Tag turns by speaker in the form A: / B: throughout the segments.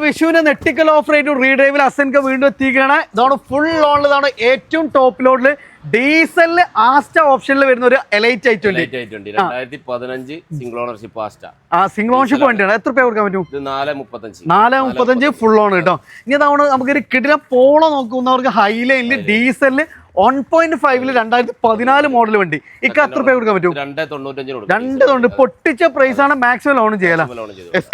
A: വിഷുവിന്റെ നെട്ടിക്കൽ of rate റീഡ്രൈവിൽ അസൻക വീണ്ടും എത്തിക്കുകയാണ്. ഇതാണ് ഫുൾ ലോണിലാണ് ഏറ്റവും ടോപ്പ് ലോഡില് ഡീസലില് ആസ്റ്റ ഓപ്ഷനിൽ വരുന്ന ഒരു elite i20
B: 2015 single ownership Asta.
A: Single ownership വണ്ടിയാണ്. എത്ര രൂപ കൊടുക്കാൻ പറ്റും? 435 ഫുൾ ലോൺ കേട്ടോ. ഇനി അതാണ് നമുക്കൊരു കിടില പോളോ നോക്കുന്നവർക്ക് ഹൈലൈനില് ഡീസലില് 1.5 2014 മോഡൽ വണ്ടി. ഇക്ക എത്ര രൂപ കൊടുക്കാൻ പറ്റും? 2.95 പൊട്ടിച്ച പ്രൈസ് ആണ്. മാക്സിമം ലോൺ ചെയ്യാല.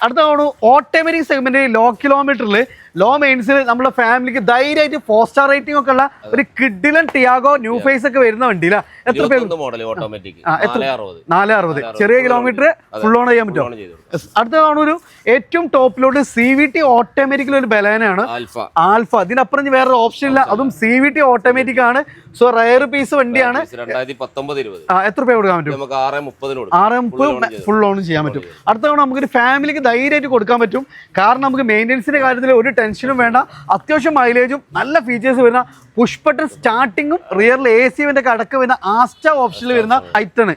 A: അടുത്താണ് ഓട്ടോമാറ്റിക് സെഗ്മെന്റ് ലോ കിലോമീറ്ററിൽ ലോ മെയിൻസിൽ നമ്മുടെ ഫാമിലിക്ക് ധൈര്യമായിട്ട് 4 സ്റ്റാർ റേറ്റിംഗ് ഒക്കെ ഉള്ള ഒരു കിഡിലൻ ടിയാഗോ ന്യൂ ഫേസ് ഒക്കെ വരുന്ന വണ്ടിയില്ല. എത്ര രൂപ? 460. ചെറിയ കിലോമീറ്റർ ഫുൾ ഓൺ ചെയ്യാൻ പറ്റും. അടുത്താണ് ഒരു ഏറ്റവും ടോപ്പിലോട്ട് CVT ഓട്ടോമാറ്റിക്കൽ ഒരു ബലാനയാണ് ആൽഫ. ഇതിനപ്പുറം വേറെ ഓപ്ഷൻ ഇല്ല. അതും CVT ഓട്ടോമാറ്റിക് ആണ്. സോ റയർ പീസ് വണ്ടിയാണ്.
B: 2019-20
A: എത്ര രൂപ കൊടുക്കാൻ പറ്റും? 630 ഫുൾ ഓൺ ചെയ്യാൻ പറ്റും. അടുത്ത തവണ നമുക്കൊരു ഫാമിലിക്ക് ധൈര്യമായിട്ട് കൊടുക്കാൻ പറ്റും. കാരണം നമുക്ക് മെയിൻ്റെനൻസിന്റെ കാര്യത്തിൽ ഒരു ടെൻഷനും വേണ്ട. അത്യാവശ്യം മൈലേജും നല്ല ഫീച്ചേഴ്സ് വരുന്ന പുഷ് ബട്ടൺ സ്റ്റാർട്ടിങ്ങും റിയറിൽ AC ഒക്കെ അടക്കം വരുന്ന ആസ്റ്റ ഓപ്ഷനിൽ വരുന്ന ഐറ്റൺ.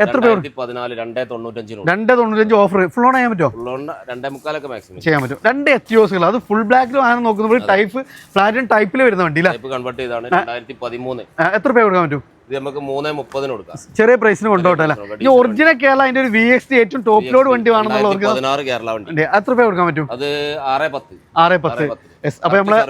A: എത്ര രൂപ? 295 ഓഫർ. ഫുൾ ഓൺ ചെയ്യാൻ പറ്റുമോ? ചെയ്യാൻ പറ്റും. 2 എത്തിയോസുകൾ അത് ഫുൾ ബ്ലാക്കിൽ വാങ്ങാൻ നോക്കുന്നത് ടൈപ്പ് പ്ലാറ്റിനം ടൈപ്പിൽ വരുന്ന വണ്ടി. എത്ര രൂപ കൊടുക്കാൻ പറ്റും? ചെറിയ പ്രൈസിന് കൊണ്ടുപോട്ടെ അല്ലേ? ഈ ഒറിജിനൽ കേരള അതിന്റെ ഒരു VXT ഏറ്റവും ടോപ്പ് ലോഡ് വണ്ടി വേണമെന്നുള്ളവർക്ക് എത്ര രൂപ കൊടുക്കാൻ പറ്റും? 610. അപ്പൊ നമ്മളെ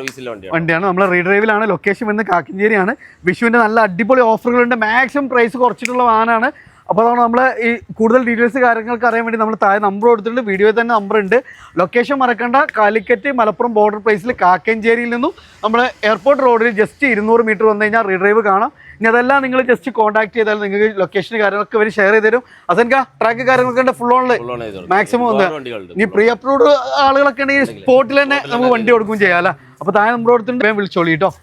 A: വണ്ടിയാണ്. നമ്മളെ റീഡ്രൈവിലാണ്. ലൊക്കേഷൻ വരുന്നത് കാക്കഞ്ചേരിയാണ്. വിഷുവിന്റെ നല്ല അടിപൊളി ഓഫറുകളുണ്ട്. മാക്സിമം പ്രൈസ് കുറച്ചിട്ടുള്ള വാഹനമാണ്. അപ്പോൾ അതാണ് നമ്മൾ ഈ കൂടുതൽ ഡീറ്റെയിൽസ് കാര്യങ്ങൾക്ക് അറിയാൻ വേണ്ടി നമ്മൾ താഴെ നമ്പർ കൊടുത്തിട്ടുണ്ട്. വീഡിയോയിൽ തന്നെ നമ്പർ ഉണ്ട്. ലൊക്കേഷൻ മറക്കണ്ട. കാലിക്കറ്റ് മലപ്പുറം ബോർഡർ പ്ലേസിൽ കാക്കഞ്ചേരിയിൽ നിന്നും നമ്മൾ എയർപോർട്ട് റോഡിൽ ജസ്റ്റ് 200 മീറ്റർ വന്നു കഴിഞ്ഞാൽ റീഡ്രൈവ് കാണാം. ഇനി അതെല്ലാം നിങ്ങൾ ജസ്റ്റ് കോൺടാക്ട് ചെയ്താൽ നിങ്ങൾക്ക് ലൊക്കേഷൻ കാര്യങ്ങളൊക്കെ അവർ ഷെയർ ചെയ്ത് തരും. അതെനിക്ക് ട്രാക്ക് കാര്യങ്ങളൊക്കെ ഫുൾ ഓണിൽ മാക്സിമം വന്ന് ഇനി പ്രീ അപ്രൂവ്ഡ് ആളുകളൊക്കെ ഉണ്ടെങ്കിൽ സ്പോട്ടിൽ തന്നെ നമുക്ക് വണ്ടി കൊടുക്കുകയും ചെയ്യാം അല്ലേ? അപ്പോൾ താഴെ നമ്പർ കൊടുത്തിട്ടുണ്ട്. വിളിച്ചോളി കേട്ടോ.